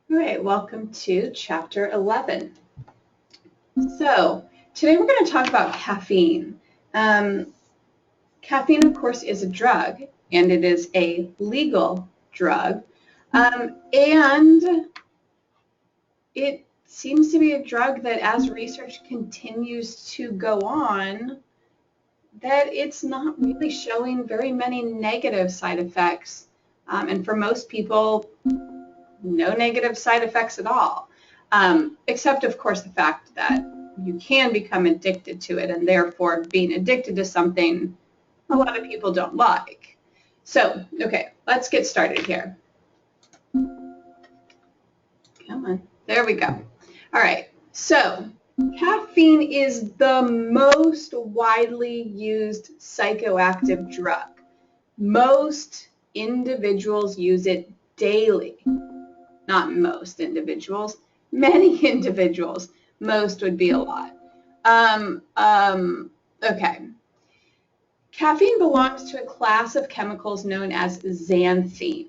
All right, welcome to chapter 11. So today we're going to talk about caffeine. Caffeine, of course, is a drug, and it is a legal drug. And it seems to be a drug that, as research continues to go on, that it's not really showing very many negative side effects. And for most people, no negative side effects at all, except, of course, the fact that you can become addicted to it, and therefore being addicted to something a lot of people don't like. So, okay, let's get started here. Come on, there we go. All right, so caffeine is the most widely used psychoactive drug. Most individuals use it daily. Not most individuals, many individuals. Most would be a lot. Okay. Caffeine belongs to a class of chemicals known as xanthines.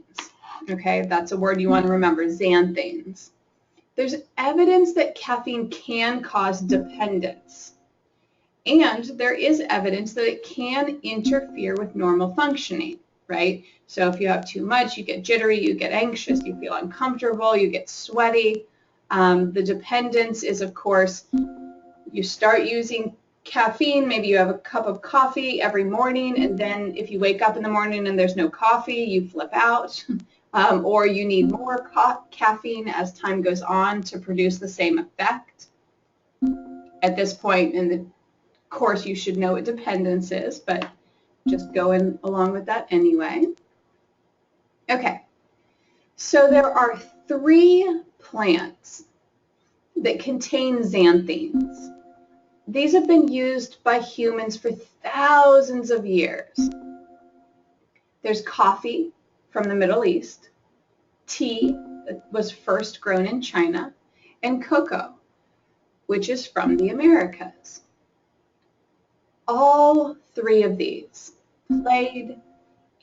Okay, that's a word you want to remember, xanthines. There's evidence that caffeine can cause dependence. And there is evidence that it can interfere with normal functioning, right? So if you have too much, you get jittery, you get anxious, you feel uncomfortable, you get sweaty. The dependence is, of course, you start using caffeine, maybe you have a cup of coffee every morning, and then if you wake up in the morning and there's no coffee, you flip out. Or you need more caffeine as time goes on to produce the same effect. At this point in the course, you should know what dependence is, but just going along with that anyway. Okay, so there are 3 plants that contain xanthines. These have been used by humans for thousands of years. There's coffee from the Middle East, tea that was first grown in China, and cocoa, which is from the Americas. All 3 of these played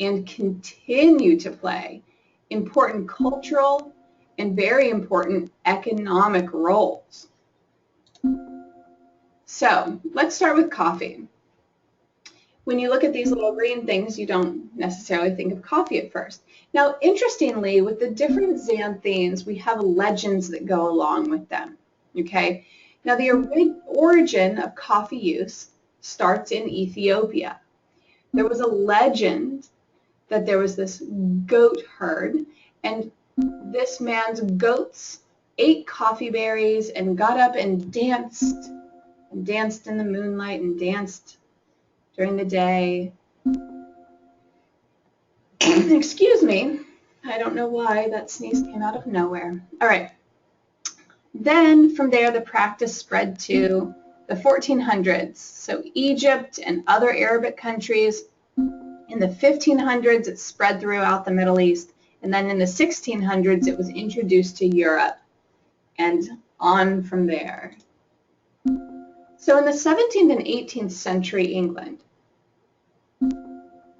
and continue to play important cultural and very important economic roles. So let's start with coffee. When you look at these little green things, you don't necessarily think of coffee at first. Now, interestingly, with the different xanthines, we have legends that go along with them, okay? Now, the origin of coffee use starts in Ethiopia. There was a legend that there was this goat herd, and this man's goats ate coffee berries and got up and danced in the moonlight and danced during the day. Excuse me, I don't know why that sneeze came out of nowhere. All right. Then from there, the practice spread to the 1400s. So Egypt and other Arabic countries. In the 1500s, it spread throughout the Middle East. And then in the 1600s, it was introduced to Europe and on from there. So in the 17th and 18th century England,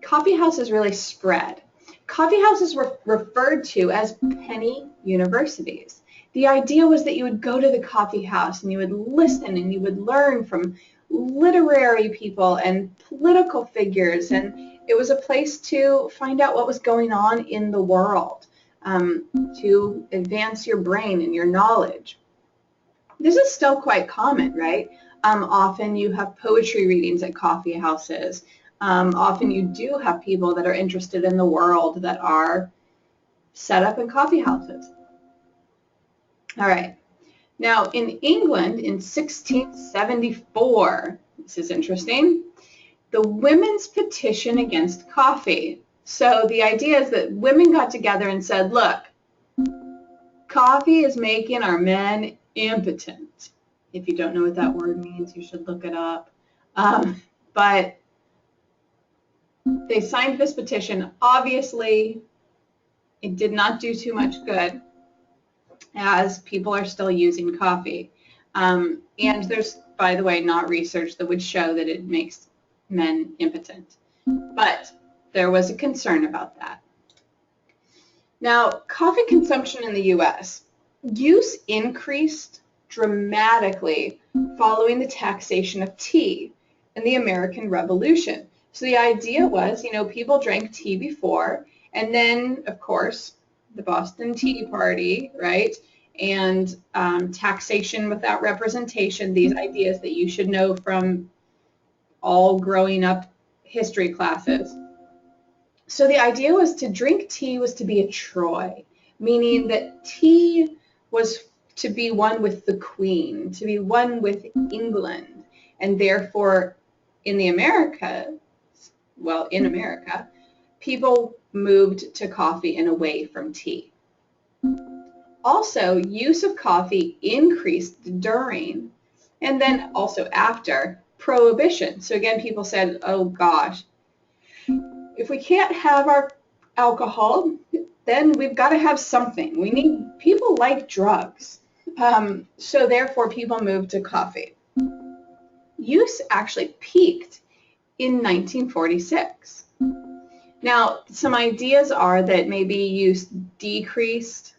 coffee houses really spread. Coffee houses were referred to as penny universities. The idea was that you would go to the coffee house and you would listen and you would learn from literary people and political figures, and it was a place to find out what was going on in the world, to advance your brain and your knowledge. This is still quite common, right? Often you have poetry readings at coffee houses. Often you do have people that are interested in the world that are set up in coffee houses. All right. Now, in England in 1674, this is interesting, the Women's Petition Against Coffee. So the idea is that women got together and said, look, coffee is making our men impotent. If you don't know what that word means, you should look it up. But they signed this petition. Obviously, it did not do too much good, as people are still using coffee. And there's, by the way, not research that would show that it makes men impotent. But there was a concern about that. Now, coffee consumption in the U.S. Use increased dramatically following the taxation of tea and the American Revolution. So the idea was, people drank tea before, and then, of course, the Boston Tea Party, right? And taxation without representation, these ideas that you should know from all growing up history classes. So the idea was to drink tea was to be a Troy, meaning that tea was to be one with the Queen, to be one with England, and therefore in America, people moved to coffee and away from tea. Also, use of coffee increased during and then also after Prohibition. So again, people said, oh gosh, if we can't have our alcohol, then we've got to have something. People like drugs. So therefore, people moved to coffee. Use actually peaked in 1946. Now, some ideas are that maybe use decreased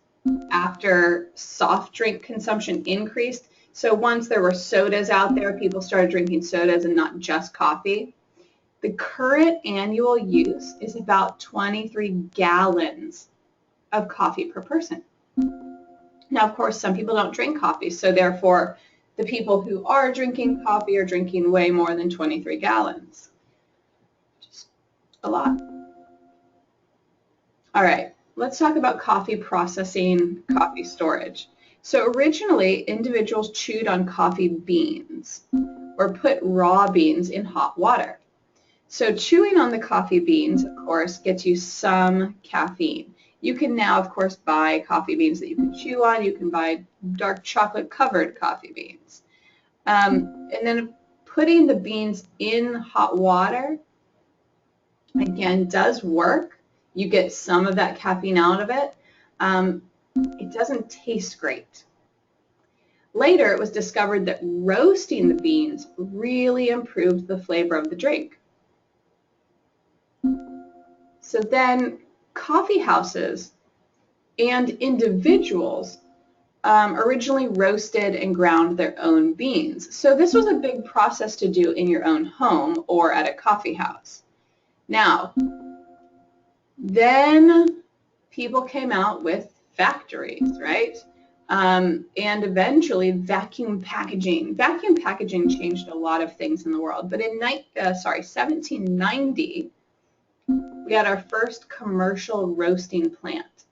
after soft drink consumption increased. So once there were sodas out there, people started drinking sodas and not just coffee. The current annual use is about 23 gallons of coffee per person. Now, of course, some people don't drink coffee, so therefore the people who are drinking coffee are drinking way more than 23 gallons. Just a lot. All right, let's talk about coffee processing, coffee storage. So originally, individuals chewed on coffee beans or put raw beans in hot water. So chewing on the coffee beans, of course, gets you some caffeine. You can now, of course, buy coffee beans that you can chew on. You can buy dark chocolate covered coffee beans. And then putting the beans in hot water, again, does work. You get some of that caffeine out of it. It doesn't taste great. Later, it was discovered that roasting the beans really improved the flavor of the drink. So then coffee houses and individuals originally roasted and ground their own beans. So this was a big process to do in your own home or at a coffee house. Now, then people came out with factories, right? And eventually vacuum packaging. Vacuum packaging changed a lot of things in the world. But in 1790, we had our first commercial roasting plant.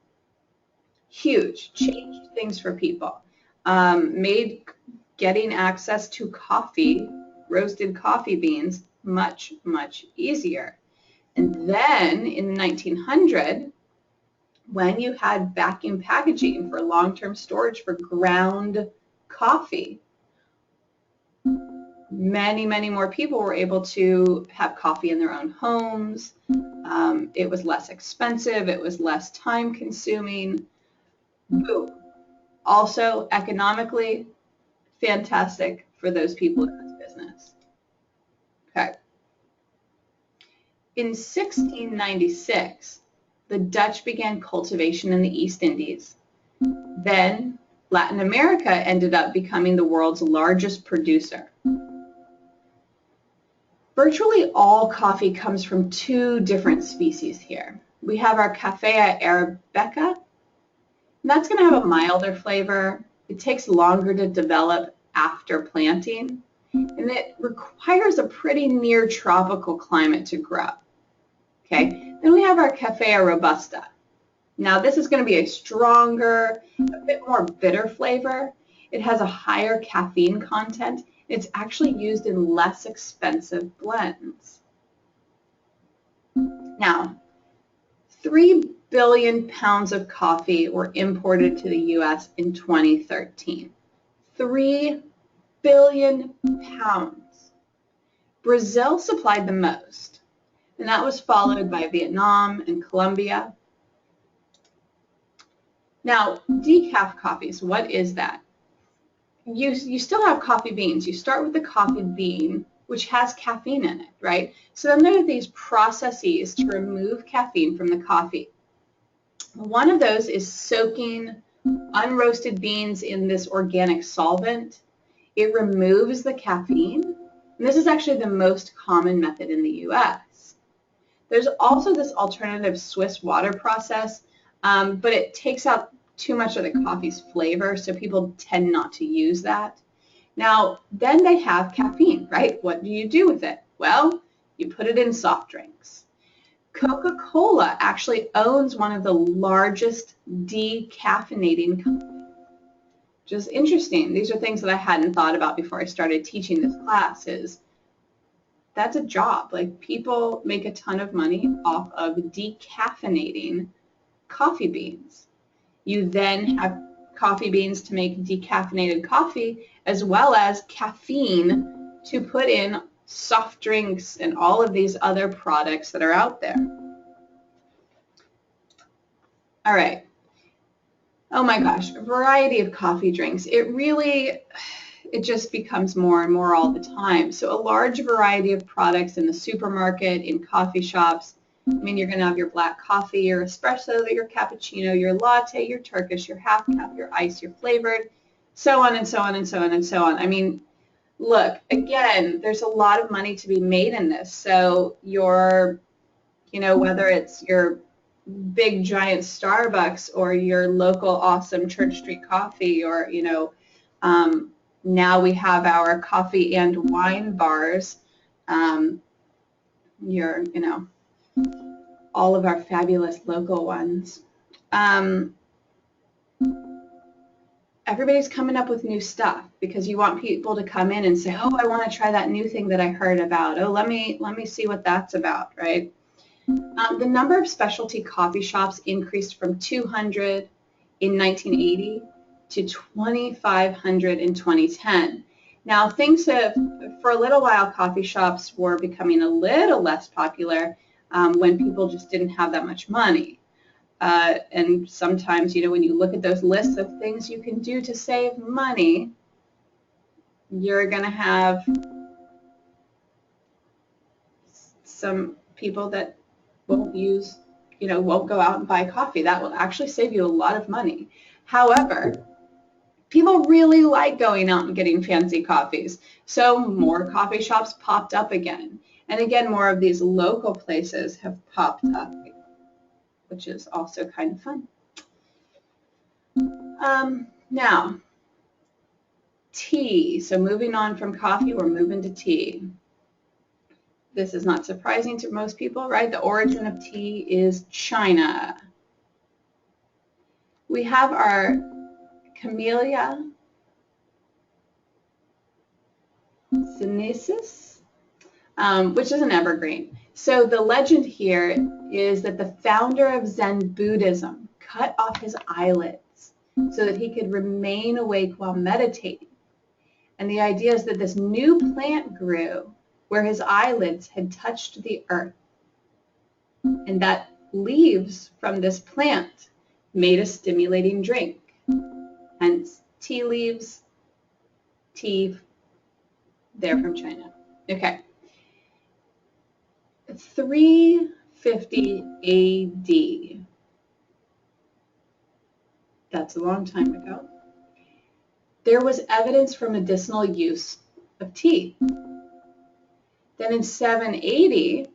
Huge, changed things for people. Made getting access to coffee, roasted coffee beans, much, much easier. And then in 1900, when you had vacuum packaging for long-term storage for ground coffee, many, many more people were able to have coffee in their own homes. It was less expensive. It was less time consuming. Boom. Also, economically, fantastic for those people in this business. Okay. In 1696, the Dutch began cultivation in the East Indies. Then Latin America ended up becoming the world's largest producer. Virtually all coffee comes from two different species here. We have our Cafea Arabica, and that's going to have a milder flavor. It takes longer to develop after planting, and it requires a pretty near tropical climate to grow. Okay, then we have our Cafea Robusta. Now this is going to be a stronger, a bit more bitter flavor. It has a higher caffeine content. It's actually used in less expensive blends. Now, 3 billion pounds of coffee were imported to the U.S. in 2013. 3 billion pounds. Brazil supplied the most, and that was followed by Vietnam and Colombia. Now, decaf coffees, what is that? You still have coffee beans. You start with the coffee bean, which has caffeine in it, right? So then there are these processes to remove caffeine from the coffee. One of those is soaking unroasted beans in this organic solvent. It removes the caffeine. And this is actually the most common method in the US. There's also this alternative Swiss water process, but it takes out too much of the coffee's flavor, so people tend not to use that. Now, then they have caffeine, right? What do you do with it? Well, you put it in soft drinks. Coca-Cola actually owns one of the largest decaffeinating companies, which is interesting. These are things that I hadn't thought about before I started teaching this class. That's a job. Like, people make a ton of money off of decaffeinating coffee beans. You then have coffee beans to make decaffeinated coffee, as well as caffeine to put in soft drinks and all of these other products that are out there. All right. Oh my gosh, a variety of coffee drinks. It just becomes more and more all the time. So a large variety of products in the supermarket, in coffee shops. I mean, you're going to have your black coffee, your espresso, your cappuccino, your latte, your Turkish, your half cap, your ice, your flavored, so on and so on and so on and so on. I mean, look, again, there's a lot of money to be made in this. So whether it's your big giant Starbucks or your local awesome Church Street Coffee, or, now we have our coffee and wine bars, all of our fabulous local ones. Everybody's coming up with new stuff because you want people to come in and say, oh, I want to try that new thing that I heard about. Oh, let me see what that's about, right? The number of specialty coffee shops increased from 200 in 1980 to 2,500 in 2010. Now, things have, for a little while, coffee shops were becoming a little less popular when people just didn't have that much money. And sometimes, when you look at those lists of things you can do to save money, you're going to have some people that won't go out and buy coffee. That will actually save you a lot of money. However, people really like going out and getting fancy coffees. So more coffee shops popped up again. And again, more of these local places have popped up, which is also kind of fun. Now, tea. So moving on from coffee, we're moving to tea. This is not surprising to most people, right? The origin of tea is China. We have our Camellia sinensis, which is an evergreen. So the legend here is that the founder of Zen Buddhism cut off his eyelids so that he could remain awake while meditating. And the idea is that this new plant grew where his eyelids had touched the earth. And that leaves from this plant made a stimulating drink. Hence, tea leaves, tea, they're from China. Okay. 350 AD. That's a long time ago. There was evidence for medicinal use of tea. Then in 780,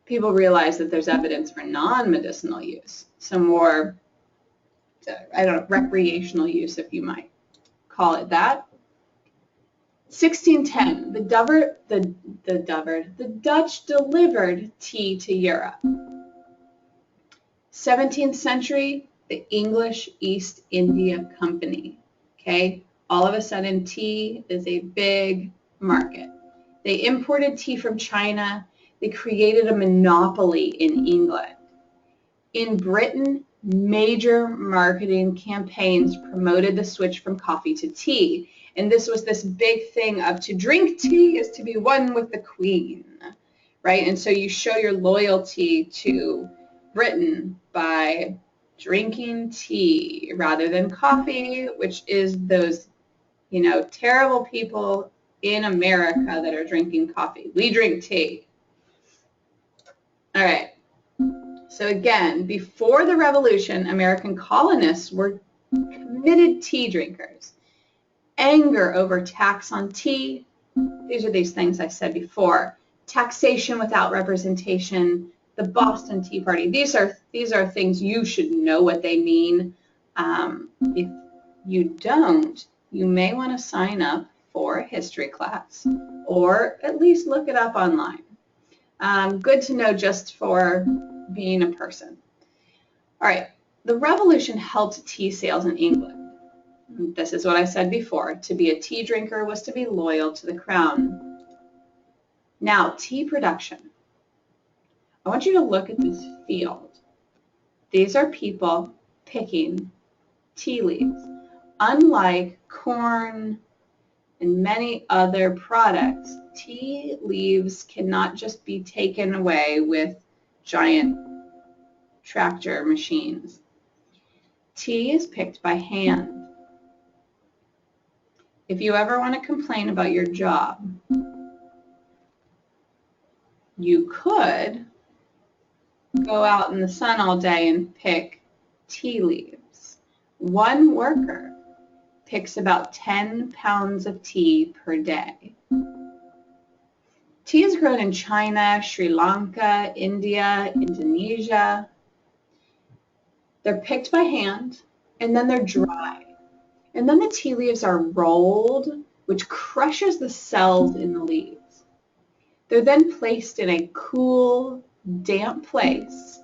people realized that there's evidence for non-medicinal use, some more, recreational use, if you might call it that. 1610, the Dutch delivered tea to Europe. 17th century, the English East India Company. Okay, all of a sudden tea is a big market. They imported tea from China. They created a monopoly in England. In Britain, major marketing campaigns promoted the switch from coffee to tea. And this was this big thing of, to drink tea is to be one with the Queen, right? And so you show your loyalty to Britain by drinking tea rather than coffee, which is those, terrible people in America that are drinking coffee. We drink tea. All right. So again, before the Revolution, American colonists were committed tea drinkers, anger over tax on tea. These are these things I said before. Taxation without representation, the Boston Tea Party. These are things you should know what they mean. If you don't, you may want to sign up for a history class or at least look it up online. Good to know just for being a person. All right, the revolution helped tea sales in England. This is what I said before. To be a tea drinker was to be loyal to the crown. Now, tea production. I want you to look at this field. These are people picking tea leaves. Unlike corn and many other products, tea leaves cannot just be taken away with giant tractor machines. Tea is picked by hand. If you ever want to complain about your job, you could go out in the sun all day and pick tea leaves. One worker picks about 10 pounds of tea per day. Tea is grown in China, Sri Lanka, India, Indonesia. They're picked by hand, and then they're dried. And then the tea leaves are rolled, which crushes the cells in the leaves. They're then placed in a cool, damp place.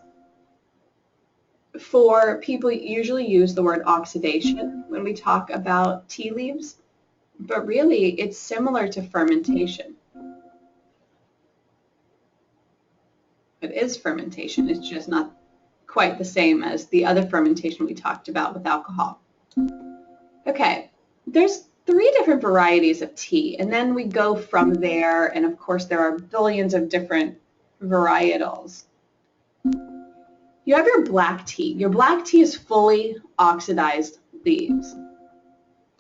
For people usually use the word oxidation when we talk about tea leaves, but really it's similar to fermentation. It is fermentation, it's just not quite the same as the other fermentation we talked about with alcohol. Okay, there's 3 different varieties of tea, and then we go from there, and of course there are billions of different varietals. You have your black tea. Your black tea is fully oxidized leaves.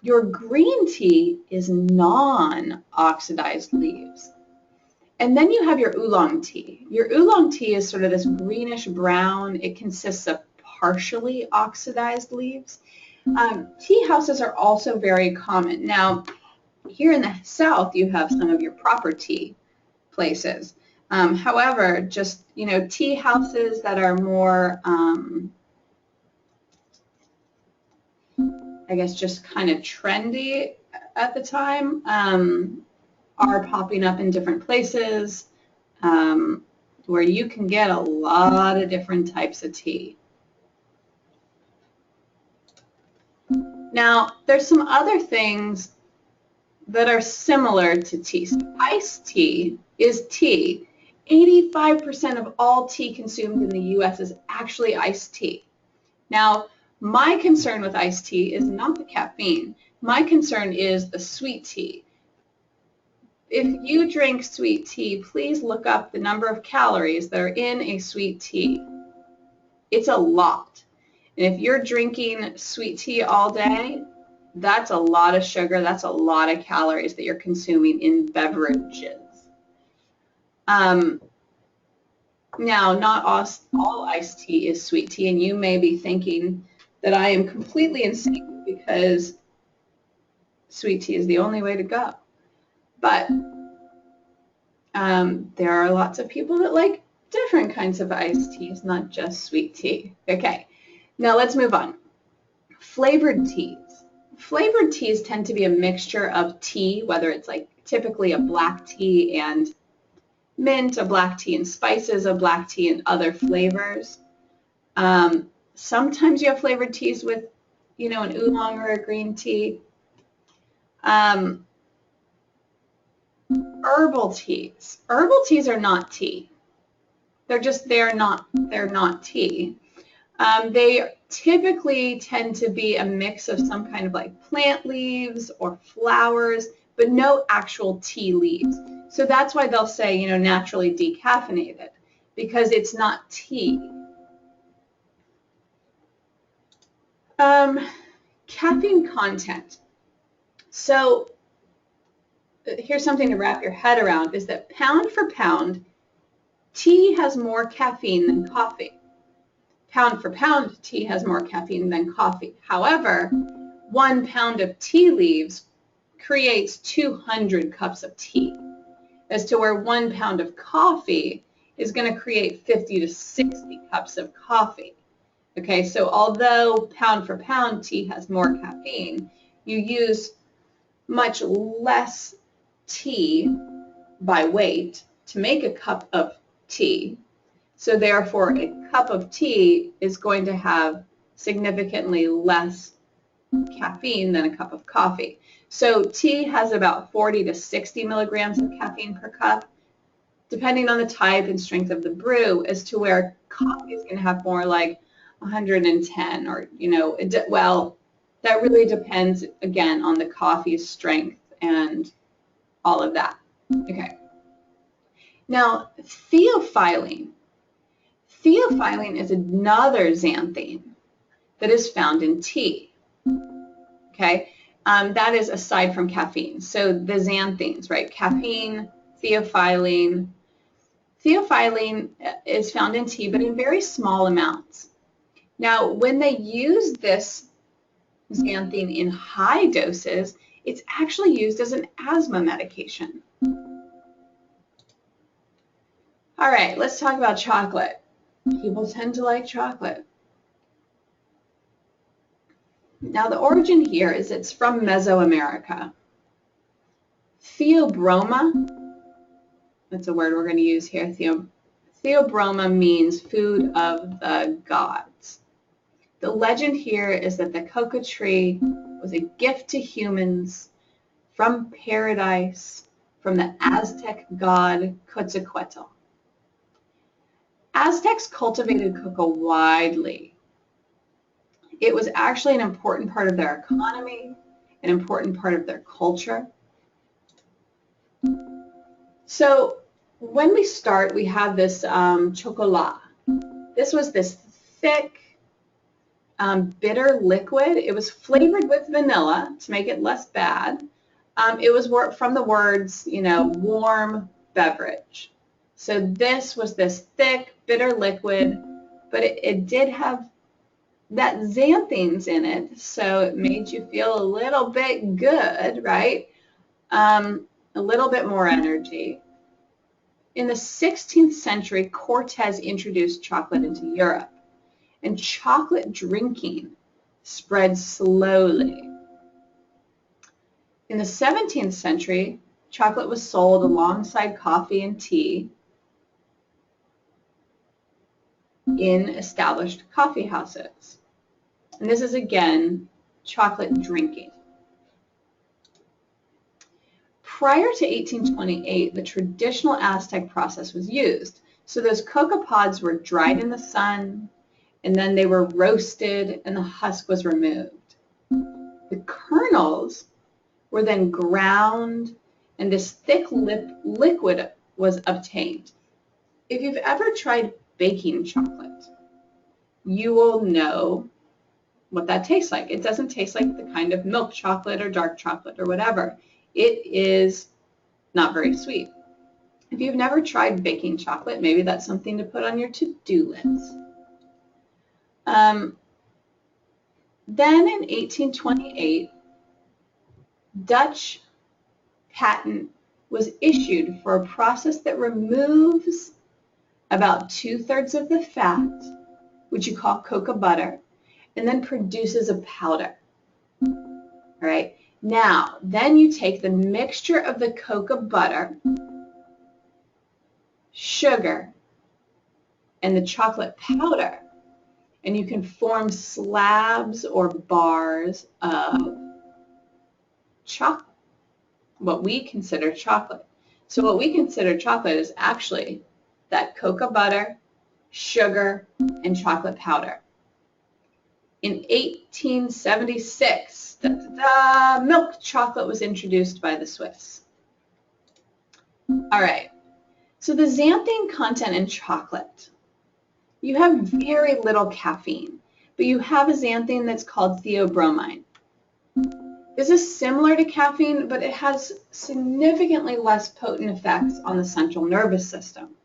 Your green tea is non-oxidized leaves. And then you have your oolong tea. Your oolong tea is sort of this greenish brown. It consists of partially oxidized leaves. Tea houses are also very common. Now, here in the South, you have some of your proper tea places. However, just, tea houses that are more, I guess, just kind of trendy at the time, are popping up in different places where you can get a lot of different types of tea. Now, there's some other things that are similar to tea. So iced tea is tea. 85% of all tea consumed in the U.S. is actually iced tea. Now, my concern with iced tea is not the caffeine. My concern is the sweet tea. If you drink sweet tea, please look up the number of calories that are in a sweet tea. It's a lot. And if you're drinking sweet tea all day, that's a lot of sugar, that's a lot of calories that you're consuming in beverages. Now, not all iced tea is sweet tea, and you may be thinking that I am completely insane because sweet tea is the only way to go. But there are lots of people that like different kinds of iced teas, not just sweet tea. Okay, now let's move on. Flavored teas. Flavored teas tend to be a mixture of tea, whether it's like typically a black tea and mint, a black tea and spices, a black tea and other flavors. Sometimes you have flavored teas with, an oolong or a green tea. Herbal teas. Herbal teas are not tea. They're not tea. They typically tend to be a mix of some kind of like plant leaves or flowers, but no actual tea leaves. So that's why they'll say, naturally decaffeinated, because it's not tea. Caffeine content. So here's something to wrap your head around, is that pound for pound, tea has more caffeine than coffee. pound for pound, tea has more caffeine than coffee. However, 1 pound of tea leaves creates 200 cups of tea, as to where 1 pound of coffee is going to create 50 to 60 cups of coffee. Okay, so although pound for pound tea has more caffeine, you use much less tea by weight to make a cup of tea. So therefore, a cup of tea is going to have significantly less caffeine than a cup of coffee. So tea has about 40 to 60 milligrams of caffeine per cup, depending on the type and strength of the brew, as to where coffee is going to have more like 110, or, well, that really depends, again, on the coffee's strength and all of that. Okay. Now, theophylline. Theophylline is another xanthine that is found in tea. Okay. That is aside from caffeine. So the xanthines, right? Caffeine, theophylline. Theophylline is found in tea, but in very small amounts. Now, when they use this xanthine in high doses, it's actually used as an asthma medication. All right, let's talk about chocolate. People tend to like chocolate. Now, the origin here is it's from Mesoamerica. Theobroma, that's a word we're going to use here. Theobroma means food of the gods. The legend here is that the coca tree was a gift to humans from paradise from the Aztec god Quetzalcoatl. Aztecs cultivated coca widely. It was actually an important part of their economy, an important part of their culture. So when we start, we have this chocolat. This was this thick, bitter liquid. It was flavored with vanilla to make it less bad. It was from the words, warm beverage. So this was this thick, bitter liquid, but it did have that xanthines in it, so it made you feel a little bit good, right? A little bit more energy. In the 16th century, Cortez introduced chocolate into Europe, and chocolate drinking spread slowly. In the 17th century, chocolate was sold alongside coffee and tea in established coffee houses. And this is, again, chocolate drinking. Prior to 1828, the traditional Aztec process was used. So those coca pods were dried in the sun, and then they were roasted, and the husk was removed. The kernels were then ground, and this thick liquid was obtained. If you've ever tried baking chocolate, you will know what that tastes like. It doesn't taste like the kind of milk chocolate or dark chocolate or whatever. It is not very sweet. If you've never tried baking chocolate, maybe that's something to put on your to-do list. Then in 1828, Dutch patent was issued for a process that removes about 2/3 of the fat, which you call cocoa butter, and then produces a powder. All right. Now, then you take the mixture of the cocoa butter, sugar, and the chocolate powder, and you can form slabs or bars of chocolate, what we consider chocolate. So what we consider chocolate is actually that cocoa butter, sugar, and chocolate powder. In 1876, milk chocolate was introduced by the Swiss. All right, so the xanthine content in chocolate. You have very little caffeine, but you have a xanthine that's called theobromine. This is similar to caffeine, but it has significantly less potent effects on the central nervous system.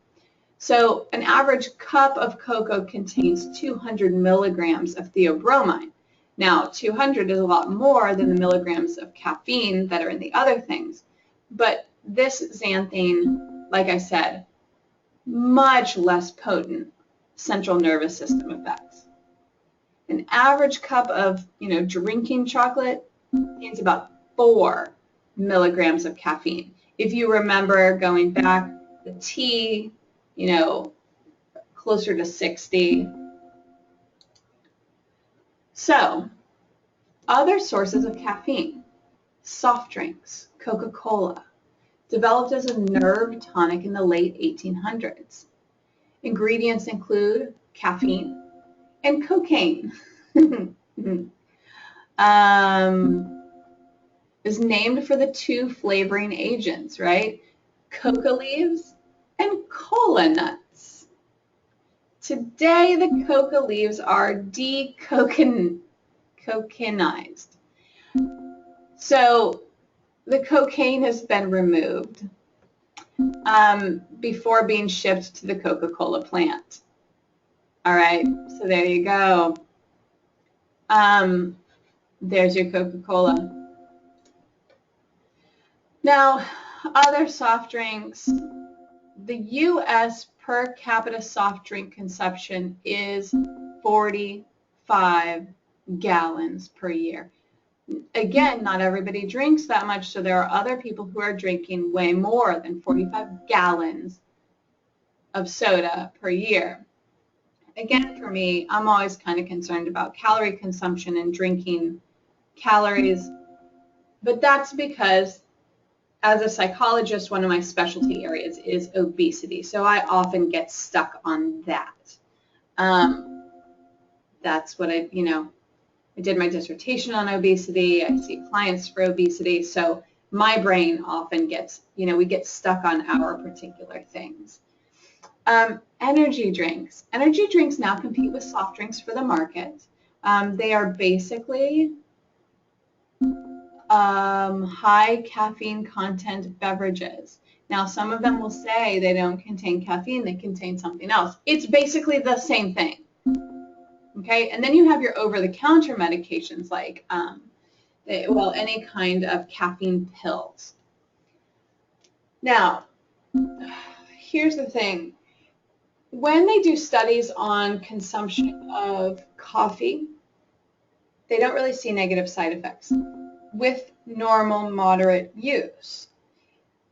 So an average cup of cocoa contains 200 milligrams of theobromine. Now, 200 is a lot more than the milligrams of caffeine that are in the other things, but this xanthine, like I said, much less potent central nervous system effects. An average cup of, drinking chocolate contains about 4 milligrams of caffeine. If you remember going back, the tea, closer to 60. So, other sources of caffeine, soft drinks, Coca-Cola, developed as a nerve tonic in the late 1800s. Ingredients include caffeine and cocaine. Is named for the 2 flavoring agents, right? Coca leaves and cola nuts. Today, the coca leaves are decocainized. So the cocaine has been removed before being shipped to the Coca-Cola plant. All right, so there you go. There's your Coca-Cola. Now, other soft drinks. The U.S. per capita soft drink consumption is 45 gallons per year. Again, not everybody drinks that much, so there are other people who are drinking way more than 45 gallons of soda per year. Again, for me, I'm always kind of concerned about calorie consumption and drinking calories, but that's because as a psychologist, one of my specialty areas is obesity, so I often get stuck on that. That's what I did my dissertation on obesity. I see clients for obesity, so my brain often gets, we get stuck on our particular things. Energy drinks. Energy drinks now compete with soft drinks for the market. They are basically high caffeine content beverages. Now, some of them will say they don't contain caffeine, they contain something else. It's basically the same thing. Okay, and then you have your over-the-counter medications like, any kind of caffeine pills. Now, here's the thing. When they do studies on consumption of coffee, they don't really see negative side effects with normal, moderate use.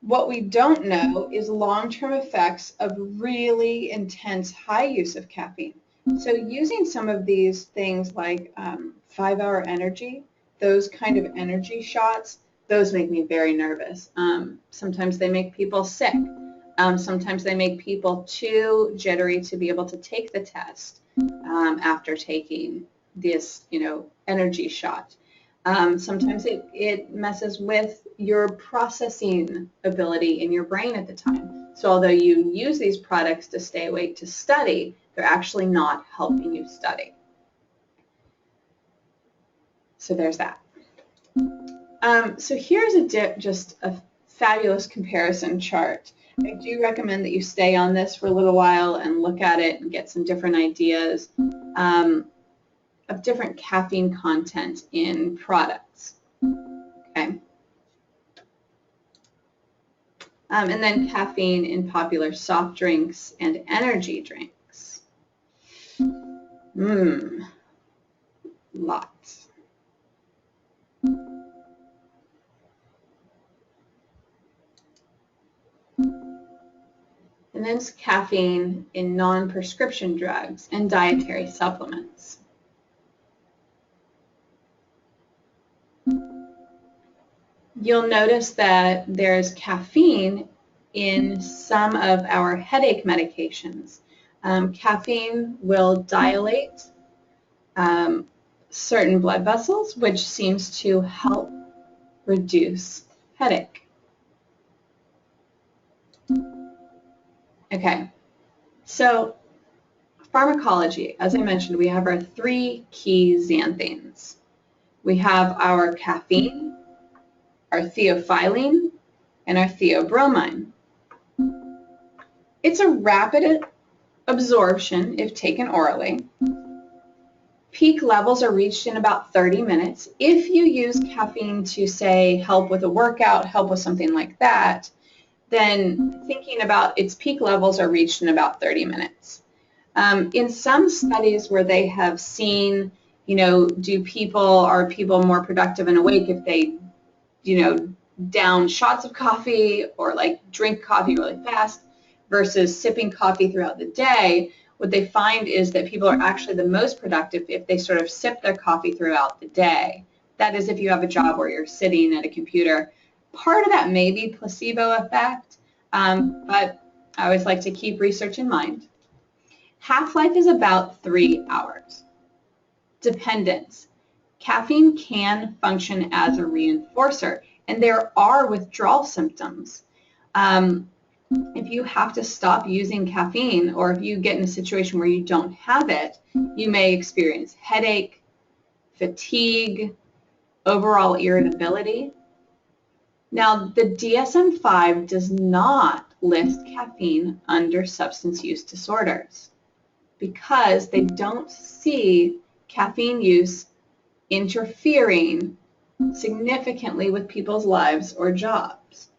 What we don't know is long-term effects of really intense high use of caffeine. So using some of these things like 5-Hour Energy, those kind of energy shots, those make me very nervous. Sometimes they make people sick. Sometimes they make people too jittery to be able to take the test after taking this, energy shot. Sometimes it messes with your processing ability in your brain at the time. So although you use these products to stay awake to study, they're actually not helping you study. So there's that. So here's just a fabulous comparison chart. I do recommend that you stay on this for a little while and look at it and get some different ideas of different caffeine content in products. Okay. And then caffeine in popular soft drinks and energy drinks. Lots. And then caffeine in non-prescription drugs and dietary supplements. You'll notice that there's caffeine in some of our headache medications. Caffeine will dilate certain blood vessels, which seems to help reduce headache. Okay, so pharmacology. As I mentioned, we have our 3 key xanthines. We have our caffeine, our theophylline, and our theobromine. It's a rapid absorption if taken orally. Peak levels are reached in about 30 minutes. If you use caffeine to, say, help with a workout, help with something like that, then thinking about its peak levels are reached in about 30 minutes. In some studies where they have seen, are people more productive and awake if they, down shots of coffee or like drink coffee really fast versus sipping coffee throughout the day, what they find is that people are actually the most productive if they sort of sip their coffee throughout the day. That is, if you have a job where you're sitting at a computer. Part of that may be placebo effect, but I always like to keep research in mind. Half-life is about 3 hours. Dependence. Caffeine can function as a reinforcer, and there are withdrawal symptoms. If you have to stop using caffeine, or if you get in a situation where you don't have it, you may experience headache, fatigue, overall irritability. Now, the DSM-5 does not list caffeine under substance use disorders because they don't see caffeine use interfering significantly with people's lives or jobs.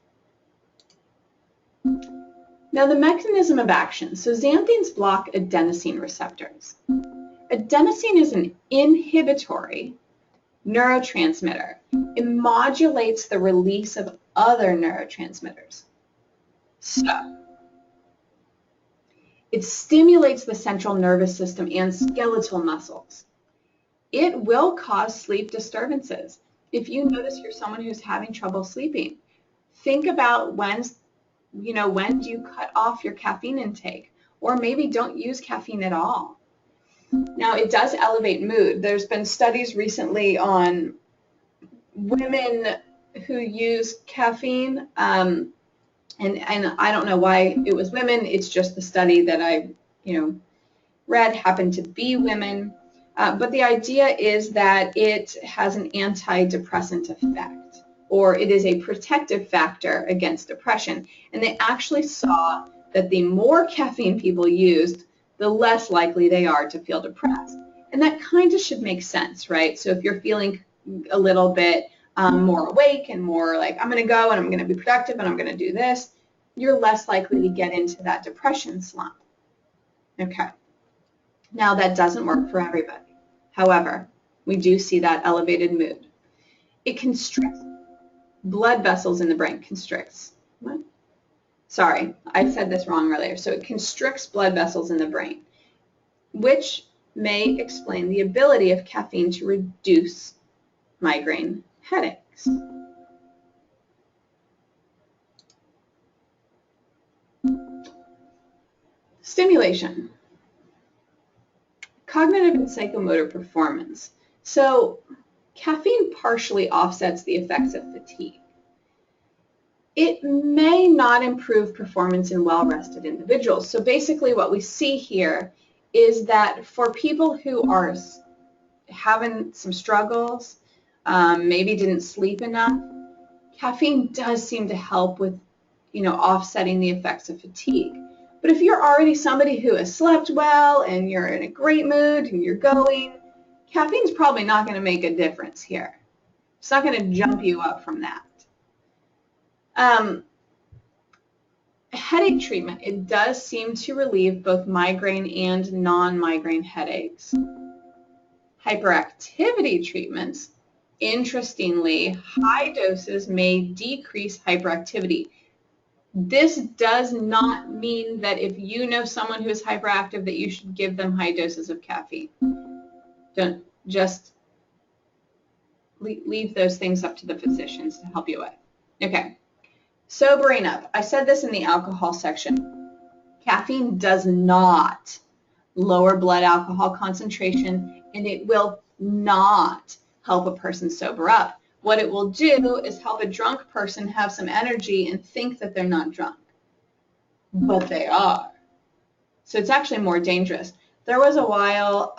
Now, the mechanism of action. So xanthines block adenosine receptors. Adenosine is an inhibitory neurotransmitter. It modulates the release of other neurotransmitters. So, it stimulates the central nervous system and skeletal muscles. It will cause sleep disturbances. If you notice you're someone who's having trouble sleeping, think about when do you cut off your caffeine intake, or maybe don't use caffeine at all. Now, it does elevate mood. There's been studies recently on women who use caffeine, and I don't know why it was women. It's just the study that I, read happened to be women. But the idea is that it has an antidepressant effect, or it is a protective factor against depression. And they actually saw that the more caffeine people used, the less likely they are to feel depressed. And that kind of should make sense, right? So if you're feeling a little bit more awake and more like, I'm going to go and I'm going to be productive and I'm going to do this, you're less likely to get into that depression slump. Okay. Now, that doesn't work for everybody. However, we do see that elevated mood. It constricts blood vessels in the brain. Constricts. What? Sorry, I said this wrong earlier. So it constricts blood vessels in the brain, which may explain the ability of caffeine to reduce migraine headaches. Stimulation. Cognitive and psychomotor performance. So caffeine partially offsets the effects of fatigue. It may not improve performance in well-rested individuals. So basically what we see here is that for people who are having some struggles, maybe didn't sleep enough, caffeine does seem to help with, offsetting the effects of fatigue. But if you're already somebody who has slept well and you're in a great mood and you're going, caffeine's probably not going to make a difference here. It's not going to jump you up from that. Headache treatment. It does seem to relieve both migraine and non-migraine headaches. Hyperactivity treatments. Interestingly, high doses may decrease hyperactivity. This does not mean that if you know someone who is hyperactive that you should give them high doses of caffeine. Don't just leave those things up to the physicians to help you with. Okay, sobering up. I said this in the alcohol section. Caffeine does not lower blood alcohol concentration, and it will not help a person sober up. What it will do is help a drunk person have some energy and think that they're not drunk, but they are. So it's actually more dangerous. There was a while,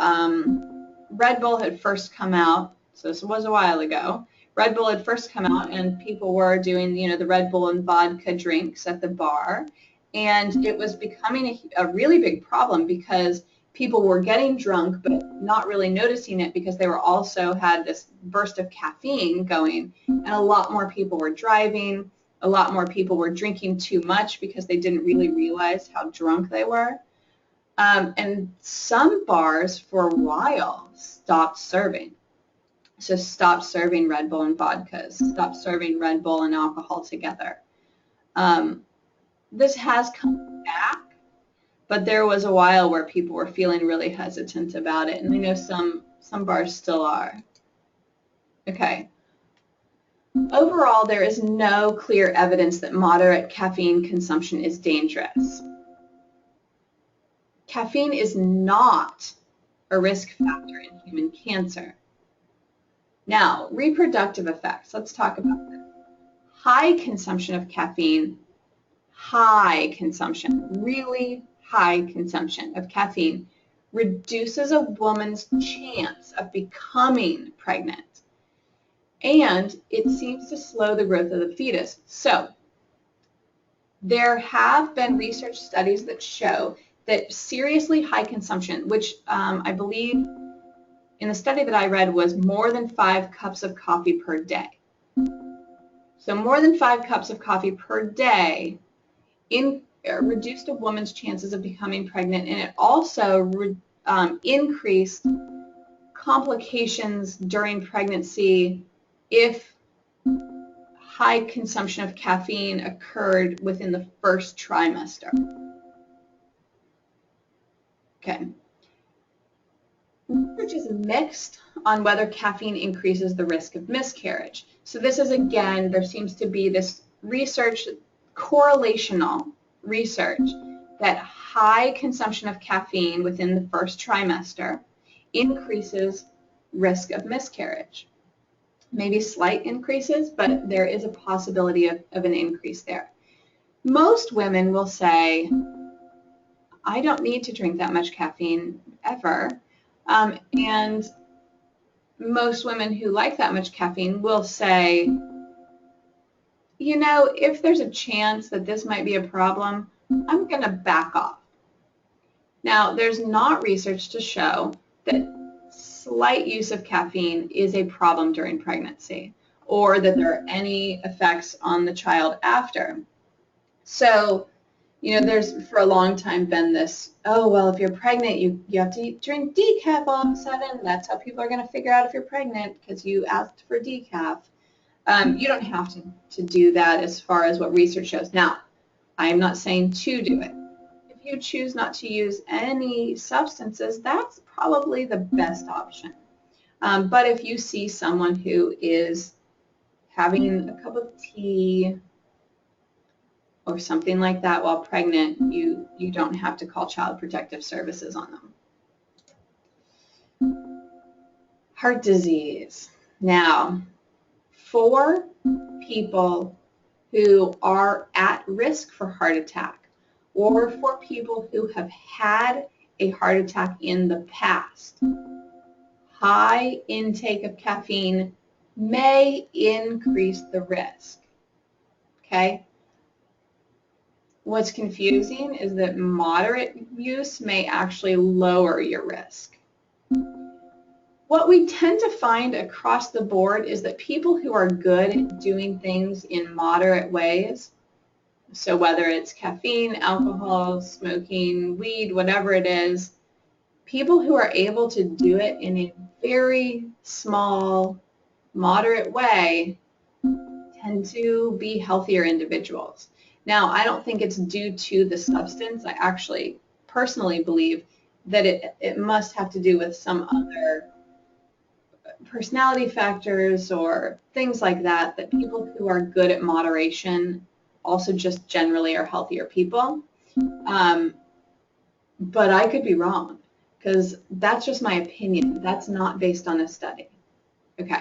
Red Bull had first come out, so this was a while ago. Red Bull had first come out and people were doing, the Red Bull and vodka drinks at the bar. And it was becoming a really big problem because people were getting drunk but not really noticing it because they were also had this burst of caffeine going, and a lot more people were driving, a lot more people were drinking too much because they didn't really realize how drunk they were. And some bars for a while stopped serving. So stopped serving Red Bull and vodkas, stopped serving Red Bull and alcohol together. This has come back, but there was a while where people were feeling really hesitant about it, and I know some bars still are. Okay. Overall, there is no clear evidence that moderate caffeine consumption is dangerous. Caffeine is not a risk factor in human cancer. Now, reproductive effects. Let's talk about that. High consumption of caffeine, high consumption, really high consumption of caffeine reduces a woman's chance of becoming pregnant, and it seems to slow the growth of the fetus. So there have been research studies that show that seriously high consumption, which I believe in the study that I read was more than 5 cups of coffee per day. So more than 5 cups of coffee per day reduced a woman's chances of becoming pregnant, and it also increased complications during pregnancy if high consumption of caffeine occurred within the first trimester. Okay. Research is mixed on whether caffeine increases the risk of miscarriage. So this is, again, there seems to be this research, correlational research, that high consumption of caffeine within the first trimester increases risk of miscarriage. Maybe slight increases, but there is a possibility of an increase there. Most women will say, I don't need to drink that much caffeine ever. And most women who like that much caffeine will say, you know, if there's a chance that this might be a problem, I'm going to back off. Now, there's not research to show that slight use of caffeine is a problem during pregnancy or that there are any effects on the child after. So, you know, there's for a long time been this, oh, well, if you're pregnant, you have to drink decaf all of a sudden. That's how people are going to figure out if you're pregnant because you asked for decaf. You don't have to do that as far as what research shows. Now, I'm not saying to do it. If you choose not to use any substances, that's probably the best option. But if you see someone who is having a cup of tea or something like that while pregnant, you don't have to call Child Protective Services on them. Heart disease. Now, for people who are at risk for heart attack or for people who have had a heart attack in the past, high intake of caffeine may increase the risk. Okay? What's confusing is that moderate use may actually lower your risk. What we tend to find across the board is that people who are good at doing things in moderate ways, so whether it's caffeine, alcohol, smoking, weed, whatever it is, people who are able to do it in a very small, moderate way tend to be healthier individuals. Now, I don't think it's due to the substance. I actually personally believe that it must have to do with some other personality factors or things like that, that people who are good at moderation also just generally are healthier people. But I could be wrong because that's just my opinion. That's not based on a study. Okay.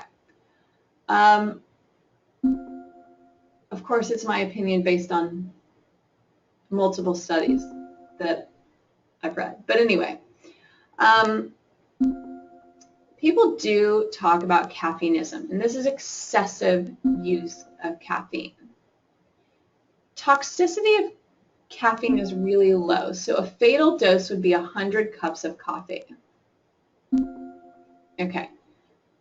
Of course, it's my opinion based on multiple studies that I've read. But anyway, people do talk about caffeineism, and this is excessive use of caffeine. Toxicity of caffeine is really low. So a fatal dose would be 100 cups of coffee. Okay.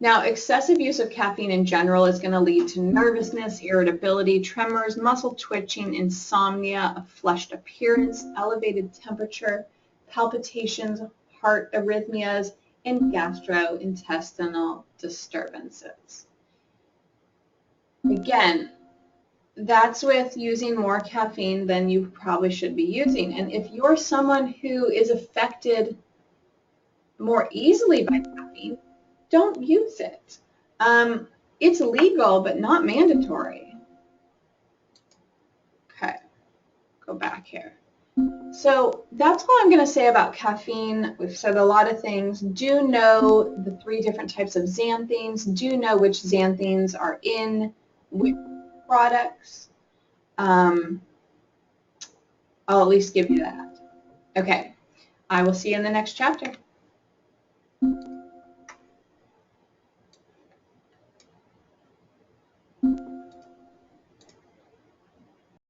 Now, excessive use of caffeine in general is going to lead to nervousness, irritability, tremors, muscle twitching, insomnia, a flushed appearance, elevated temperature, palpitations, heart arrhythmias, and gastrointestinal disturbances. Again, that's with using more caffeine than you probably should be using. And if you're someone who is affected more easily by caffeine, don't use it. It's legal, but not mandatory. Okay, go back here. So that's all I'm going to say about caffeine. We've said a lot of things. Do know the 3 different types of xanthines. Do know which xanthines are in which products. I'll at least give you that. Okay, I will see you in the next chapter.